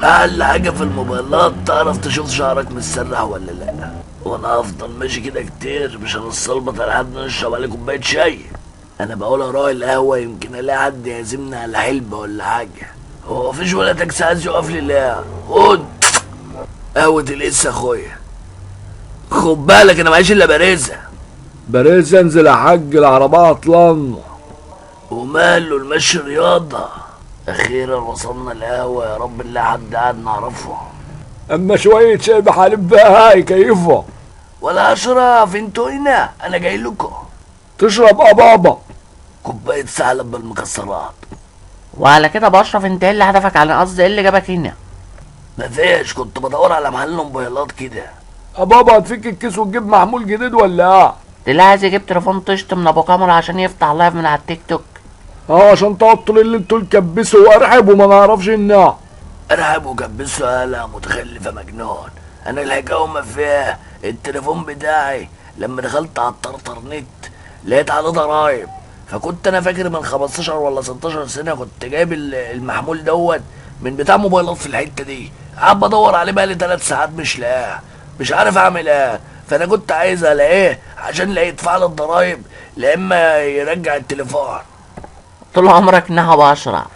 اقل حاجه في الموبايلات تعرف تشوف شعرك متسرح ولا لا. وانا هفضل ماشي كده كتير مش هنصلبط لحد ما نشرب عليه كوبايه شاي. انا بقول اروح القهوه يمكن الاقي حد يعزمني على حلبه ولا حاجه. هو مفيش ولا تاكسي عايز يقف لي؟ لا خد قهوه القس يا اخويا. خد بالك انا معيش الا بارزه. بارزة انزل يا حاج، العربية عطلانة. وماله المشي رياضه. اخيرا وصلنا القهوه، يا رب نلاقي حد قاعد نعرفه. اما شوية شاي بحليب بقى هاي كيفه. ولا اشرف انتوا هنا، انا جاي لكم. تشرب بابا؟ كوبايه ثعلب بالمكسرات. وعلى كده بشرف، انت ايه اللي هدفك؟ على قصدي ايه اللي جابك هنا؟ مفيش، كنت بدور على محل موبايلات كده. بابا هتفك الكيس وتجيب محمول جديد ولا ايه؟ تلاقي عايز يجيب تليفون طشت من ابو كاميرا عشان يفتح لايف من على التيك توك. عشان تقعد طول الليل تقول كبسوا وارحب وما نعرفش انها. ارهب وكبسه آلة متخلفة مجنون. انا الحكاية وما فيها التليفون بتاعي لما دخلت على الطرطر نت لقيت عليه ضرايب. فكنت انا فاكر من 15 ولا 16 سنة كنت جايب المحمول دوت من بتاع موبايلات في الحتة دي. قاعد بدور عليه بقالي 3 ساعات مش لاقيه، مش عارف اعمل ايه. فانا كنت عايز الاقيه عشان لا يدفع لي الضرايب لا اما يرجع التليفون. طول عمرك نهب اشرف.